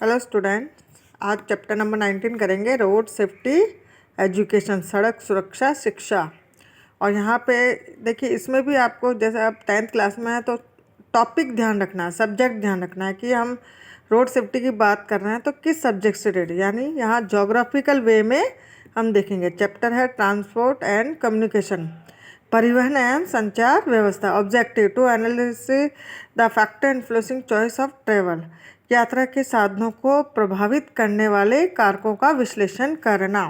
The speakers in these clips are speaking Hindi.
हेलो स्टूडेंट, आज चैप्टर नंबर 19 करेंगे रोड सेफ्टी एजुकेशन, सड़क सुरक्षा शिक्षा। और यहाँ पे देखिए, इसमें भी आपको जैसे आप 10th क्लास में हैं तो टॉपिक ध्यान रखना है, सब्जेक्ट ध्यान रखना है कि हम रोड सेफ्टी की बात कर रहे हैं तो किस सब्जेक्ट से रिलेटेड, यानी यहाँ जोग्राफिकल वे में हम देखेंगे। चैप्टर है ट्रांसपोर्ट एंड कम्युनिकेशन, परिवहन एवं संचार व्यवस्था। Objective to analyse the factor influencing choice of travel, यात्रा के साधनों को प्रभावित करने वाले कारकों का विश्लेषण करना।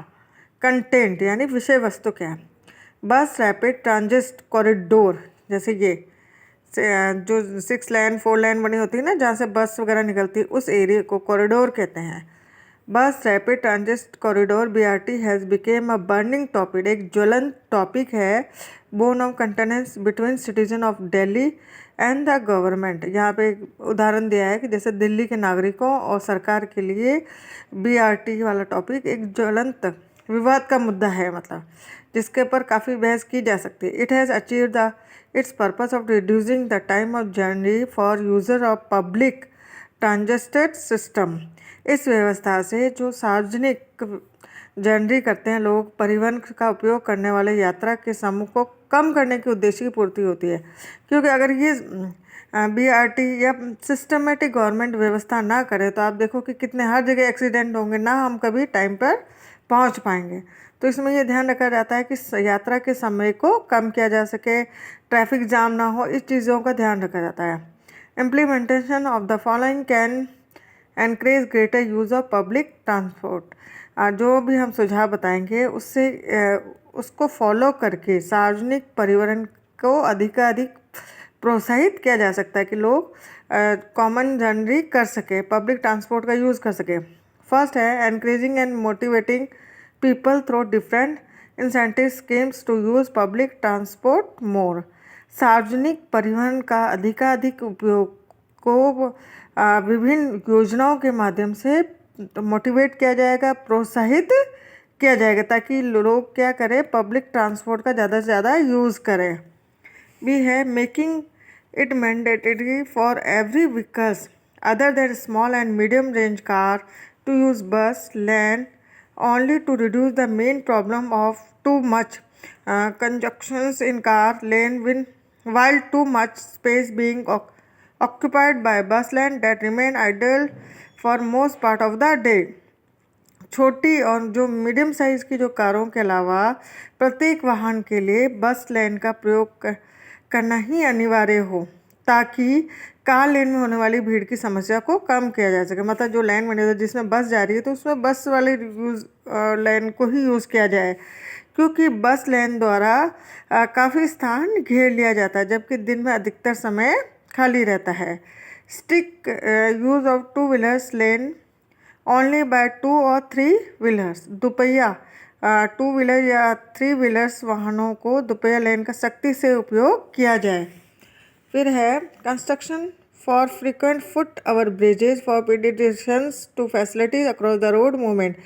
कंटेंट यानी विषय वस्तु क्या है। बस रैपिड ट्रांजिट कॉरिडोर, जैसे ये जो 6 लेन 4 लेन बनी होती है ना, जहाँ से बस वगैरह निकलती है, उस एरिया को कॉरिडोर कहते हैं। Bus rapid transit corridor BRT has become a burning topic, एक ज्वलंत टॉपिक है। Bone of contention between citizen of Delhi and the government. यहाँ पे एक उदाहरण दिया है कि जैसे दिल्ली के नागरिकों और सरकार के लिए BRT वाला टॉपिक एक ज्वलंत विवाद का मुद्दा है, मतलब जिसके ऊपर काफ़ी बहस की जा सकती है। It has achieve the it's purpose of reducing the time of journey for user of public transit system. इस व्यवस्था से जो सार्वजनिक जर्नी करते हैं लोग, परिवहन का उपयोग करने वाले यात्रा के समूह को कम करने के उद्देश्य की पूर्ति होती है। क्योंकि अगर ये BRT या सिस्टमेटिक गवर्नमेंट व्यवस्था ना करे तो आप देखो कि कितने हर जगह एक्सीडेंट होंगे, ना हम कभी टाइम पर पहुंच पाएंगे। तो इसमें यह ध्यान रखा जाता है कि यात्रा के समय को कम किया जा सके, ट्रैफिक जाम ना हो, इस चीज़ों का ध्यान रखा जाता है। Implementation of the following can encourage greater use of public transport. जो भी हम सुझाव बताएंगे उससे उसको फॉलो करके सार्वजनिक परिवहन को अधिकाधिक प्रोत्साहित किया जा सकता है कि लोग कॉमन जर्नी कर सके, पब्लिक ट्रांसपोर्ट का यूज़ कर सके। फर्स्ट है encouraging and motivating people through different incentive schemes to use public transport more. सार्वजनिक परिवहन का अधिकाधिक उपयोग को विभिन्न योजनाओं के माध्यम से मोटिवेट किया जाएगा, प्रोत्साहित किया जाएगा, ताकि लोग क्या करें, पब्लिक ट्रांसपोर्ट का ज़्यादा से ज़्यादा यूज़ करें। भी है making it mandatory for every vehicles other than small and medium range car to use bus lane only to reduce the main problem of too much conjunctions in car lane while too much space being occupied by bus lane that remain idle for most part of the day। छोटी और जो मीडियम साइज़ की जो कारों के अलावा प्रत्येक वाहन के लिए बस लेन का प्रयोग करना ही अनिवार्य हो, ताकि कार लेन में होने वाली भीड़ की समस्या को कम किया जा सके। मतलब जो लेन बने जिसमें बस जा रही है तो उसमें बस वाले लेन को ही यूज़ किया जाए, क्योंकि बस लेन द्वारा काफ़ी स्थान घेर लिया जाता है, जबकि दिन में अधिकतर समय खाली रहता है। Strict use of 2 wheelers lane only by 2 और 3 व्हीलर्स। दोपहिया 2 व्हीलर या 3 व्हीलर्स वाहनों को दोपहिया लेन का सख्ती से उपयोग किया जाए। फिर है construction for frequent foot over bridges for pedestrians to facilities across the road movement.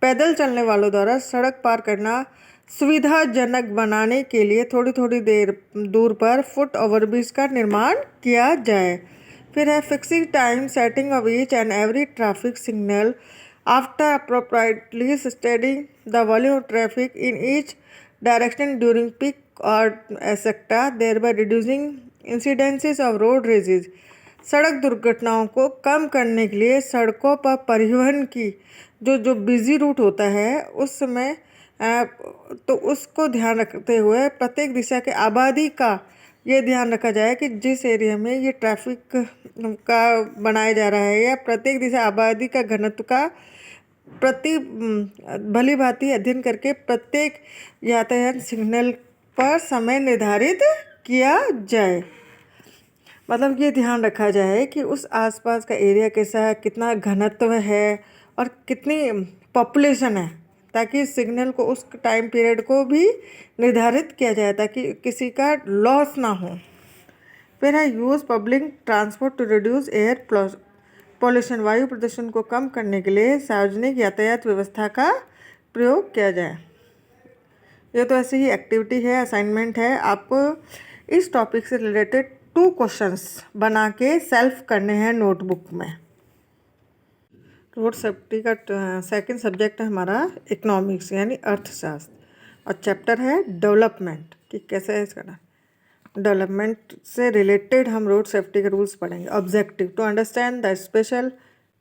पैदल चलने वालों द्वारा सड़क पार करना सुविधाजनक बनाने के लिए थोड़ी थोड़ी देर दूर पर फुट ओवर ब्रिज का निर्माण किया जाए। फिर है fixing time setting of each and every traffic signal after appropriately studying the volume of traffic in each direction during peak और एसेक्टा, thereby reducing incidences of road rages. सड़क दुर्घटनाओं को कम करने के लिए सड़कों पर परिवहन की जो बिजी रूट होता है उस समय तो उसको ध्यान रखते हुए प्रत्येक दिशा के आबादी का ये ध्यान रखा जाए कि जिस एरिया में ये ट्रैफिक का बनाया जा रहा है या प्रत्येक दिशा आबादी का घनत्व का भली भांति अध्ययन करके प्रत्येक यातायात सिग्नल पर समय निर्धारित किया जाए। मतलब ये ध्यान रखा जाए कि उस आसपास का एरिया कैसा है, कितना घनत्व है और कितनी पॉपुलेशन है, ताकि सिग्नल को उस टाइम पीरियड को भी निर्धारित किया जाए ताकि किसी का लॉस ना हो। फिर है use public transport to reduce air pollution, वायु प्रदूषण को कम करने के लिए सार्वजनिक यातायात व्यवस्था का प्रयोग किया जाए। ये तो ऐसे ही एक्टिविटी है, असाइनमेंट है। आपको इस टॉपिक से रिलेटेड 2 क्वेश्चंस बना के सेल्फ करने हैं नोटबुक में। रोड सेफ्टी का सेकंड सब्जेक्ट है हमारा इकोनॉमिक्स यानी अर्थशास्त्र, और चैप्टर है डेवलपमेंट कि कैसे है इसका डेवलपमेंट से रिलेटेड हम रोड सेफ्टी के रूल्स पढ़ेंगे। Objective to understand the special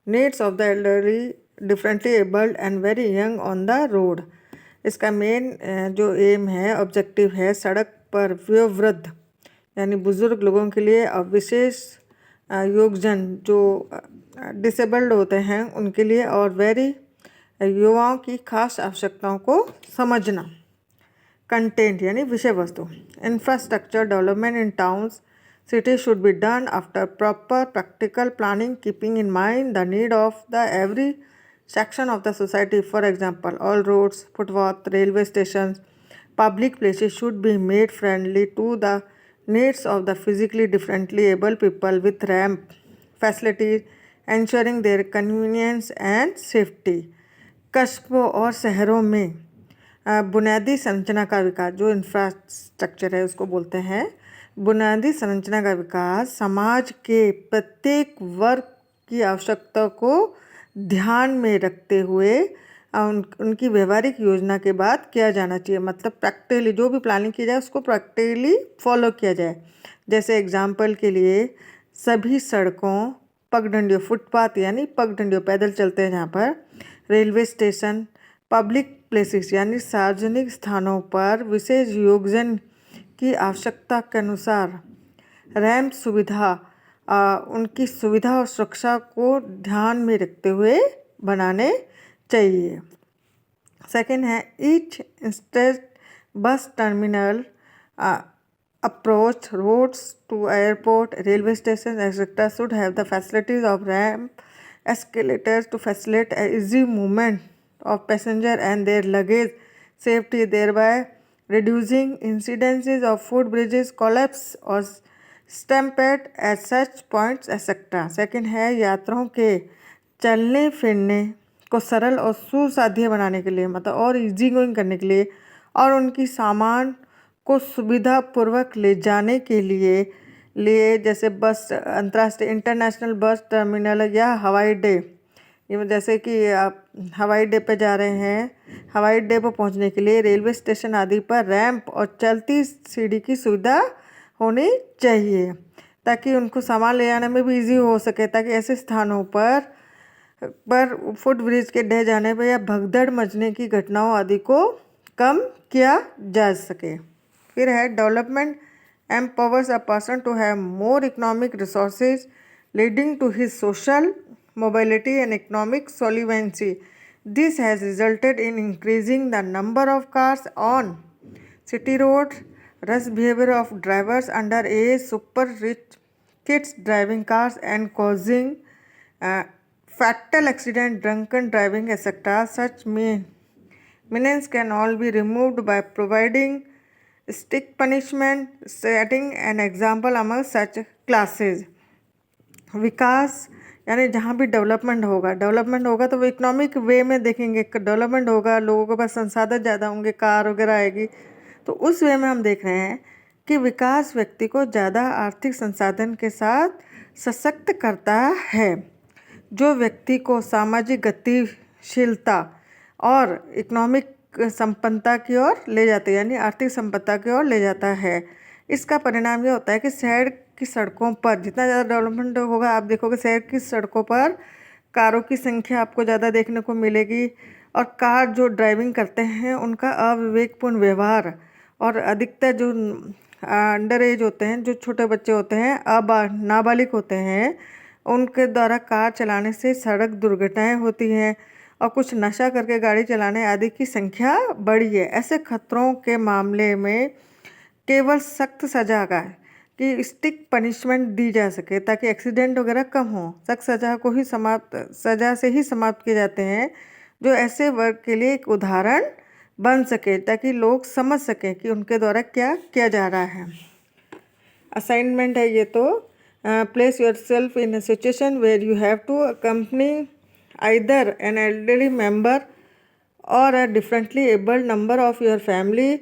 needs of the elderly, differently abled and very young on the road. इसका मेन जो एम है, ऑब्जेक्टिव है सड़क पर वयोवृद्ध यानी बुजुर्ग लोगों के लिए और विशेष योगजन जो डिसेबल्ड होते हैं उनके लिए, और वेरी युवाओं की खास आवश्यकताओं को समझना। कंटेंट यानी विषय वस्तु। Infrastructure development in towns city should be done after proper practical planning keeping in mind the need of the every section of the society. For example, all roads, footpaths, railway stations, public places should be made friendly to the needs of the physically differently able people with ramp facilities, ensuring their convenience and safety. कस्बों और शहरों में बुनियादी संरचना का विकास, जो इंफ्रास्ट्रक्चर है उसको बोलते हैं बुनियादी संरचना का विकास, समाज के प्रत्येक वर्ग की आवश्यकता को ध्यान में रखते हुए उनकी व्यवहारिक योजना के बाद किया जाना चाहिए। मतलब प्रैक्टिकली जो भी प्लानिंग की जाए उसको प्रैक्टिकली फॉलो किया जाए। जैसे एग्जांपल के लिए सभी सड़कों, पगडंडियों, फुटपाथ यानी पगडंडियों पैदल चलते हैं जहाँ पर, रेलवे स्टेशन, पब्लिक प्लेसेस यानी सार्वजनिक स्थानों पर विशेष योगजन की आवश्यकता के अनुसार रैंप सुविधा उनकी सुविधा और सुरक्षा को ध्यान में रखते हुए बनाने चाहिए। सेकंड है each state bus terminal approach roads to airport, railway station etcetera should have the facilities of ramp, escalators to facilitate easy movement of passenger and their luggage safety, thereby reducing incidences of footbridges collapse or stampede at such points etc. Second है यात्रियों के चलने फिरने को सरल और सुसाध्य बनाने के लिए, मतलब और इजी गोइंग करने के लिए, और उनकी सामान को सुविधापूर्वक ले जाने के लिए जैसे बस, अंतर्राष्ट्रीय इंटरनेशनल बस टर्मिनल या हवाई अड्डे, जैसे कि आप हवाई अड्डे पर जा रहे हैं, हवाई अड्डे पर पहुंचने के लिए रेलवे स्टेशन आदि पर रैंप और चलती सीढ़ी की सुविधा होनी चाहिए ताकि उनको सामान ले जाने में भी इजी हो सके, ताकि ऐसे स्थानों पर फुट ब्रिज के ढह जाने पर या भगदड़ मचने की घटनाओं आदि को कम किया जा सके। फिर है development empowers a person to have more economic resources leading to his social mobility and economic solvency. This has resulted in increasing the number of cars on city roads, rash behavior of drivers underage, super rich kids driving cars and causing fatal accident, drunken driving, etc. Such means can all be removed by providing strict punishment, setting an example among such classes. विकास यानी जहाँ भी डेवलपमेंट होगा तो वो इकोनॉमिक वे में देखेंगे, डेवलपमेंट होगा, लोगों के पास संसाधन ज़्यादा होंगे, कार वगैरह आएगी, तो उस वे में हम देख रहे हैं कि विकास व्यक्ति को ज़्यादा आर्थिक संसाधन के साथ सशक्त करता है, जो व्यक्ति को सामाजिक गतिशीलता और इकोनॉमिक संपन्नता की ओर ले जाते हैं, यानी आर्थिक संपन्नता की ओर ले जाता है। इसका परिणाम ये होता है कि शहर की सड़कों पर जितना ज़्यादा डेवलपमेंट होगा, आप देखोगे शहर की सड़कों पर कारों की संख्या आपको ज़्यादा देखने को मिलेगी, और कार जो ड्राइविंग करते हैं उनका अविवेकपूर्ण व्यवहार, और अधिकतर जो अंडर एज होते हैं, जो छोटे बच्चे होते हैं, नाबालिग होते हैं, उनके द्वारा कार चलाने से सड़क दुर्घटनाएं होती हैं, और कुछ नशा करके गाड़ी चलाने आदि की संख्या बढ़ी है। ऐसे खतरों के मामले में केवल सख्त सजा का कि स्टिक पनिशमेंट दी जा सके ताकि एक्सीडेंट वगैरह कम हो। सख्त सजा से ही समाप्त किए जाते हैं, जो ऐसे वर्ग के लिए एक उदाहरण बन सके ताकि लोग समझ सकें कि उनके द्वारा क्या किया जा रहा है। असाइनमेंट है ये तो, place yourself in a situation where you have to accompany either an elderly member or a differently abled member of your family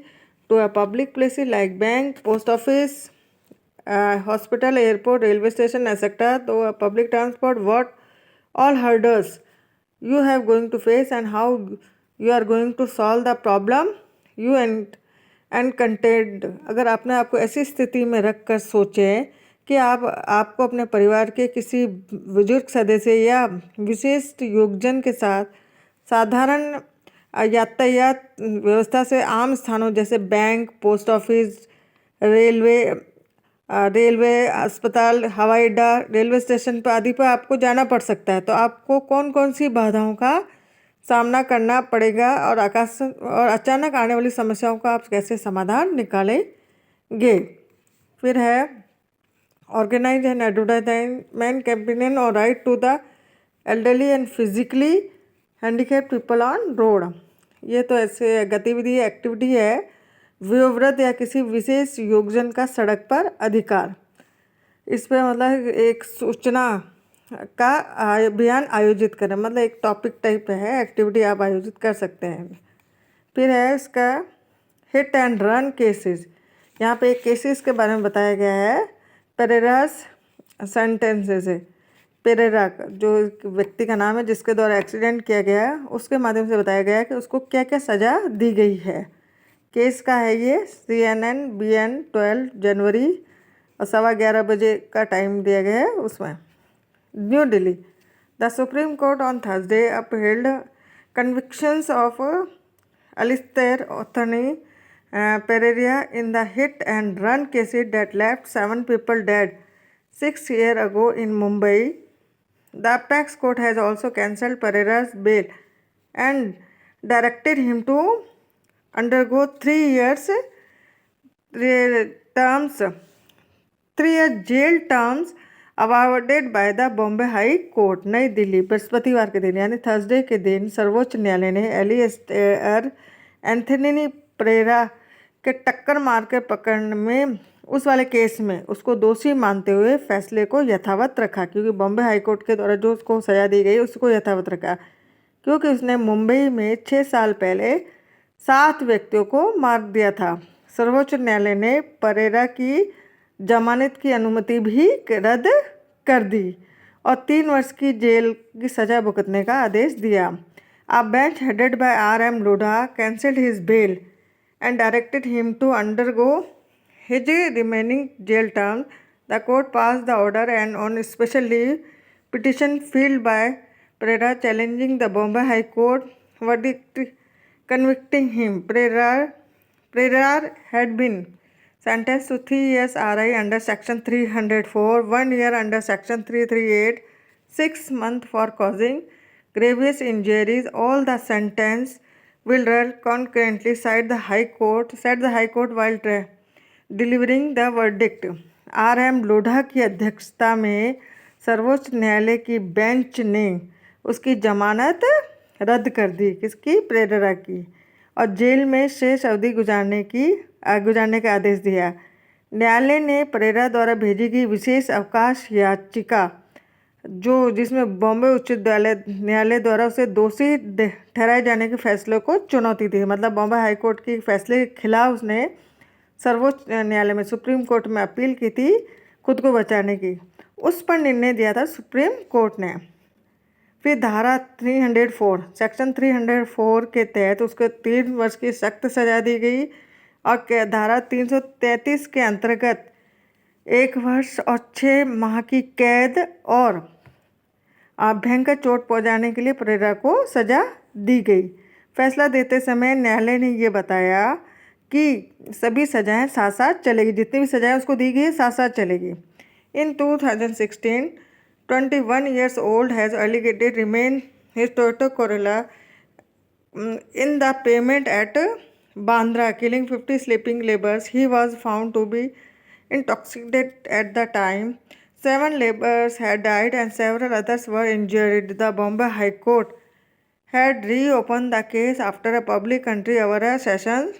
to a public places like bank, post office, hospital, airport, railway station, etc. To a public transport, what all hurdles you have going to face and how you are going to solve the problem you and content। अगर आपने आपको ऐसी स्थिति में रख कर सोचे कि आपको अपने परिवार के किसी बुजुर्ग सदस्य या विशिष्ट योगजन के साथ साधारण यातायात व्यवस्था से आम स्थानों जैसे बैंक, पोस्ट ऑफिस, रेलवे, अस्पताल, हवाई अड्डा, रेलवे स्टेशन पर आदि पर आपको जाना पड़ सकता है। तो आपको कौन कौन सी बाधाओं का सामना करना पड़ेगा और अचानक आने वाली समस्याओं का आप कैसे समाधान निकालेंगे। फिर है ऑर्गेनाइज एंड एडवर्टाइजमेंट कैंपेन और right to the elderly and physically handicap people on road. ये तो ऐसे गतिविधि एक्टिविटी है वयोवृद्ध या किसी विशेष योगजन का सड़क पर अधिकार। इस पर मतलब एक सूचना का अभियान आयोजित करें, मतलब एक टॉपिक टाइप है, एक्टिविटी आप आयोजित कर सकते हैं। फिर है इसका हिट एंड रन केसेस। यहाँ पे एक केसेस के बारे में बताया गया है। पेरेरास सेंटेंसेस है। पेरेरा जो व्यक्ति का नाम है जिसके द्वारा एक्सीडेंट किया गया है, उसके माध्यम से बताया गया है कि उसको क्या क्या सज़ा दी गई है। केस का है ये CNN BN 12 जनवरी और 11:15 बजे का टाइम दिया गया है उसमें। New Delhi, the supreme court on Thursday upheld convictions of Alistair Anthony Pereira in the hit and run cases that left 7 people dead 6 years ago in Mumbai. The apex court has also cancelled Pereira's bail and directed him to undergo 3 years jail terms awarded by the Bombay High Court। नई दिल्ली, बृहस्पतिवार के दिन यानी थर्सडे के दिन सर्वोच्च न्यायालय ने एलिस्टेयर एंथनी परेरा के टक्कर मार के पकड़ने में उस वाले केस में उसको दोषी मानते हुए फैसले को यथावत रखा, क्योंकि बॉम्बे हाई कोर्ट के द्वारा जो उसको सज़ा दी गई उसको यथावत रखा, क्योंकि उसने मुंबई में 6 साल पहले 7 व्यक्तियों को मार दिया था। सर्वोच्च न्यायालय ने परेरा की जमानत की अनुमति भी रद्द कर दी और 3 वर्ष की जेल की सज़ा भुगतने का आदेश दिया। A bench headed by R.M. Lodha cancelled his bail and directed him to undergo his remaining jail term. The court passed the order and on special leave petition filed by Pereira challenging the Bombay High Court verdict convicting him. Pereira had been sentenced to 3 years RI under Section 304, 1 year under Section 338, 6 months for causing grievous injuries. All the sentence will run concurrently, said the High Court while delivering the verdict. R.M. Lodha की अध्यक्षता में सर्वोच्च न्यायालय की बेंच ने उसकी जमानत रद्द कर दी, किसकी, पेरेरा की, और जेल में शेष अवधि गुजारने का आदेश दिया। न्यायालय ने पेरेरा द्वारा भेजी गई विशेष अवकाश याचिका जिसमें बॉम्बे उच्च न्यायालय द्वारा उसे दोषी ठहराए जाने के फैसले को चुनौती दी। मतलब बॉम्बे हाई कोर्ट के फैसले के खिलाफ उसने सर्वोच्च न्यायालय में, सुप्रीम कोर्ट में अपील की थी खुद को बचाने की, उस पर निर्णय दिया था सुप्रीम कोर्ट ने। फिर धारा 304 सेक्शन 304 के तहत उसको 3 वर्ष की सख्त सजा दी गई और धारा 333 के अंतर्गत 1 वर्ष और 6 माह की कैद और भयंकर चोट पहुंचाने के लिए पेरेरा को सज़ा दी गई। फैसला देते समय न्यायालय ने ये बताया कि सभी सज़ाएं साथ साथ चलेगी, जितनी भी सज़ाएं उसको दी गई है साथ साथ चलेगी। इन 2016, 21 years old has allegedly remained his Toyota Corolla in the pavement at Bandra, killing 50 sleeping laborers. He was found to be intoxicated at the time. 7 laborers had died and several others were injured. The Bombay High Court had reopened the case after a public entry over a sessions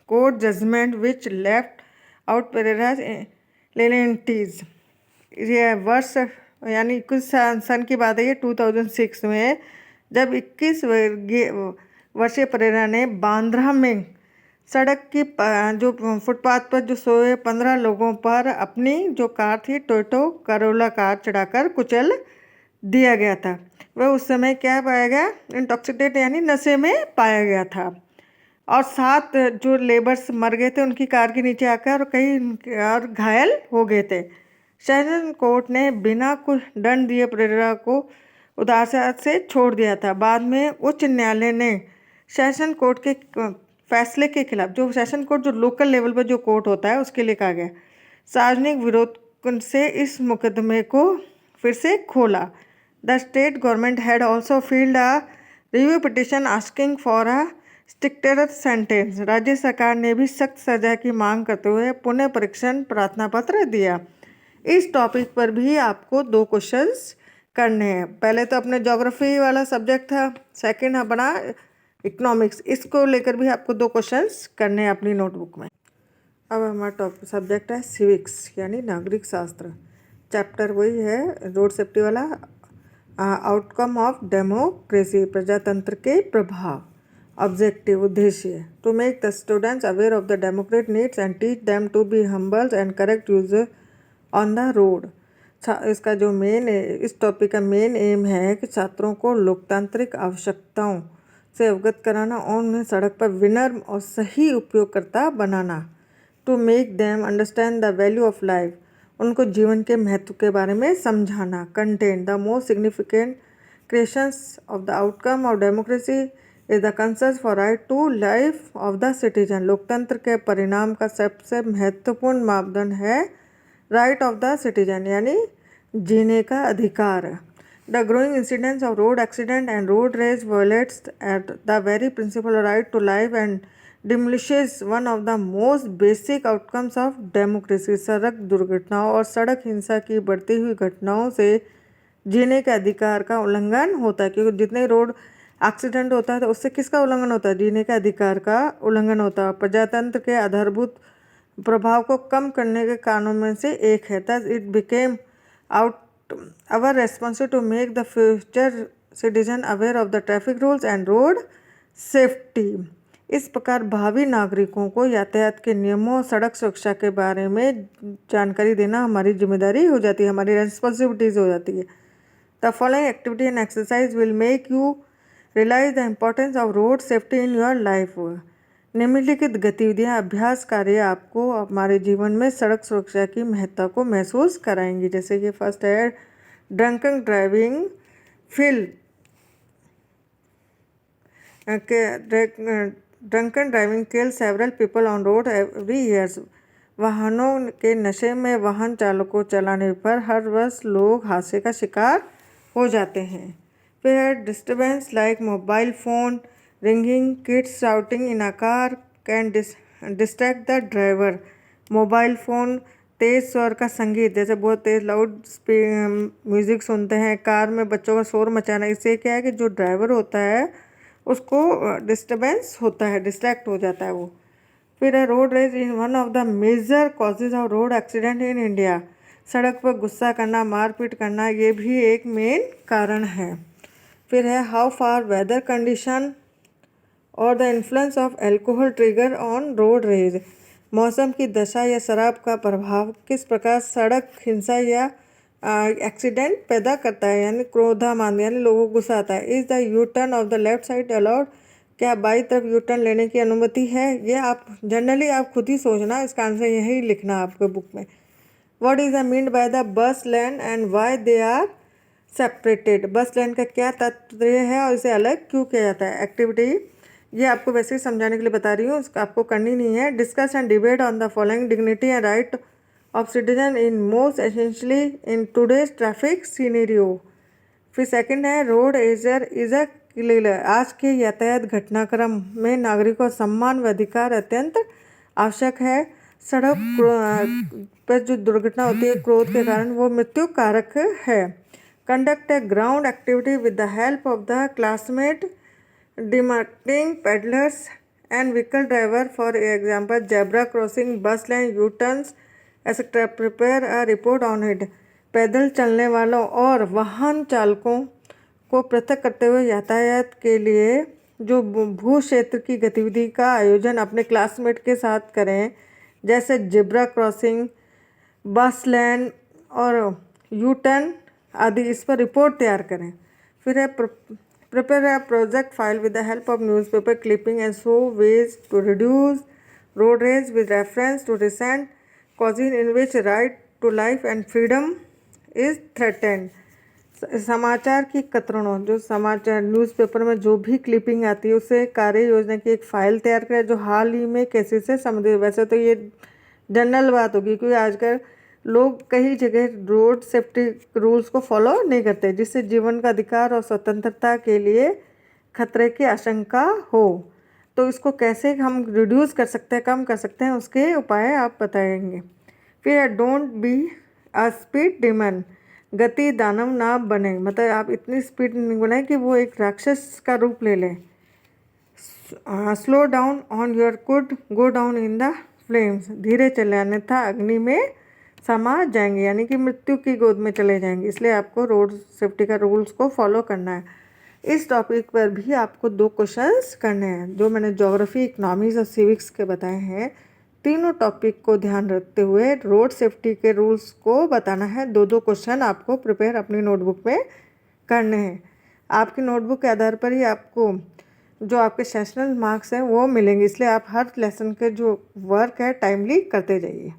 court judgment which left out Pereira's leniencies. ये वर्ष यानी 21 सन की बात है ये 2006 में, जब 21 वर्षीय पेरेरा ने बांद्रा में सड़क की जो फुटपाथ पर जो सोए 15 लोगों पर अपनी जो कार थी टोयोटा करोला कार चढ़ाकर कुचल दिया गया था। वह उस समय क्या पाया गया, इंटॉक्सिकेट यानी नशे में पाया गया था। और 7 जो लेबर्स मर गए थे उनकी कार के नीचे आकर, और कई और घायल हो गए थे। सेशन कोर्ट ने बिना कुछ दंड दिए प्रेरणा को उदारता से छोड़ दिया था। बाद में उच्च न्यायालय ने सेशन कोर्ट के फैसले के खिलाफ, जो सेशन कोर्ट जो लोकल लेवल पर जो कोर्ट होता है उसके लिए कहा गया, सार्वजनिक विरोध से इस मुकदमे को फिर से खोला। The state government had also field a review petition asking for a stricter sentence. राज्य सरकार ने भी सख्त सजा की मांग करते हुए पुनः परीक्षण प्रार्थना पत्र दिया। इस टॉपिक पर भी आपको 2 क्वेश्चंस करने हैं। पहले तो अपने ज्योग्राफी वाला सब्जेक्ट था, सेकंड अपना इकोनॉमिक्स, इसको लेकर भी आपको 2 क्वेश्चंस करने हैं अपनी नोटबुक में। अब हमारा टॉपिक सब्जेक्ट है सिविक्स यानी नागरिक शास्त्र। चैप्टर वही है रोड सेफ्टी वाला, आउटकम ऑफ डेमोक्रेसी, प्रजातंत्र के प्रभाव। ऑब्जेक्टिव, उद्देश्य, to make the students aware of the democrat needs and teach them to be humble and correct user on the road. इसका जो इस टॉपिक का मेन एम है कि छात्रों को लोकतांत्रिक आवश्यकताओं से अवगत कराना और उन्हें सड़क पर विनम्र और सही उपयोगकर्ता बनाना। To make them understand the value of life, उनको जीवन के महत्व के बारे में समझाना। Content, the most significant creations of the outcome of democracy is the concern for right to life of the citizen. लोकतंत्र के परिणाम का सबसे महत्वपूर्ण मापदंड है राइट ऑफ द सिटीजन यानी जीने का अधिकार। The growing incidence of road accident and road rage violates at the very principle right to life and demolishes one of the most basic outcomes of democracy. सड़क दुर्घटनाओं और सड़क हिंसा की बढ़ती हुई घटनाओं से जीने के अधिकार का उल्लंघन होता है, क्योंकि जितने रोड एक्सीडेंट होता है तो उससे किसका उल्लंघन होता है, जीने के अधिकार का उल्लंघन होता है। प्रजातंत्र के आधारभूत प्रभाव को कम करने के कारणों में से एक है। thus it became our responsibility to make the future citizen aware of the traffic rules and road safety। इस प्रकार भावी नागरिकों को यातायात के नियमों और सड़क सुरक्षा के बारे में जानकारी देना हमारी जिम्मेदारी हो जाती है, हमारी रेस्पॉन्सिबिलिटीज हो जाती है। The following activity and exercise will make you realise the importance of road safety in your life. निम्नलिखित गतिविधियाँ, अभ्यास कार्य आपको हमारे जीवन में सड़क सुरक्षा की महत्ता को महसूस कराएंगी। जैसे कि फर्स्ट है drunken driving. Drunken driving kill several people on road every years. वाहनों के नशे में वाहन चालकों चलाने पर हर वर्ष लोग हादसे का शिकार हो जाते हैं। फिर है disturbance like mobile phone ringing, kids shouting in a car can distract the driver. Mobile phone, तेज़ स्वर का संगीत, जैसे बहुत तेज़ लाउड म्यूज़िक सुनते हैं, कार में बच्चों का शोर मचाना, इससे क्या है कि जो ड्राइवर होता है उसको डिस्टर्बेंस होता है, डिस्ट्रैक्ट हो जाता है वो। फिर है road rage in one of the major causes of road accident in India. सड़क पर गुस्सा करना, मारपीट करना, ये भी एक मेन कारण है। फिर है हाउ फार वेदर कंडीशन और the influence of alcohol trigger on road rage. मौसम की दशा या शराब का प्रभाव किस प्रकार सड़क हिंसा या एक्सीडेंट पैदा करता है, यानी क्रोधामान यानी लोगों को गुस्सा आता है। Is the U turn off the left side allowed, क्या बाई तरफ यू टर्न लेने की अनुमति है? ये आप जनरली आप खुद ही सोचना, इसका आंसर यही लिखना आपके बुक में। What is the mean by the bus lane and why they are separated. Bus lane का क्या तात्पर्य है और इसे अलग क्यों किया जाता है? एक्टिविटी ये आपको वैसे ही समझाने के लिए बता रही हूँ, इसका आपको करनी नहीं है। Discuss and debate on the following dignity and right of citizen in most essentially in today's traffic scenario. फिर सेकंड है रोड इज अ क्लियर। आज के यातायात घटनाक्रम में नागरिकों का सम्मान व अधिकार अत्यंत आवश्यक है। सड़क पर जो दुर्घटना होती है क्रोध के कारण, वो मृत्यु कारक है। Conduct a ground activity with the help of the classmate demarcating peddlers and vehicle driver, for example zebra crossing, bus lane, U-turns etc. Prepare a report on it। पैदल चलने वालों और वाहन चालकों को पृथक करते हुए यातायात के लिए जो भू क्षेत्र की गतिविधि का आयोजन अपने क्लासमेट के साथ करें, जैसे जेब्रा क्रॉसिंग, बस लैन और यू टर्न आदि इस पर रिपोर्ट तैयार करें। फिर है prepare a project file with the help of newspaper clipping and show ways to reduce road rage with reference to recent causing in which right to life and freedom is threatened. समाचार की कतरनों, जो समाचार न्यूज़पेपर में जो भी क्लिपिंग आती है उसे कार्य योजना की एक फ़ाइल तैयार करें जो हाल ही में केसेस से संबंधित। वैसे तो ये जनरल बात होगी क्योंकि आजकल लोग कई जगह रोड सेफ्टी रूल्स को फॉलो नहीं करते, जिससे जीवन का अधिकार और स्वतंत्रता के लिए खतरे की आशंका हो। तो इसको कैसे हम रिड्यूस कर सकते हैं, कम कर सकते हैं, उसके उपाय आप बताएंगे। फिर don't be a speed demon, गति दानव ना बने, मतलब आप इतनी स्पीड नहीं बनाए कि वो एक राक्षस का रूप ले लें। Slow down on your could go down in the flames, धीरे चले अन्यथा अग्नि में समा जाएंगे, यानी कि मृत्यु की गोद में चले जाएंगे। इसलिए आपको रोड सेफ्टी का रूल्स को फॉलो करना है। इस टॉपिक पर भी आपको 2 क्वेश्चंस करने हैं जो मैंने ज्योग्राफी, इकोनॉमिक्स और सिविक्स के बताए हैं। तीनों टॉपिक को ध्यान रखते हुए रोड सेफ्टी के रूल्स को बताना है। 2-2 क्वेश्चन आपको प्रिपेयर अपनी नोटबुक में करने हैं। आपकी नोटबुक के आधार पर ही आपको जो आपके सेशनल मार्क्स हैं वो मिलेंगे, इसलिए आप हर लेसन के जो वर्क है टाइमली करते जाइए।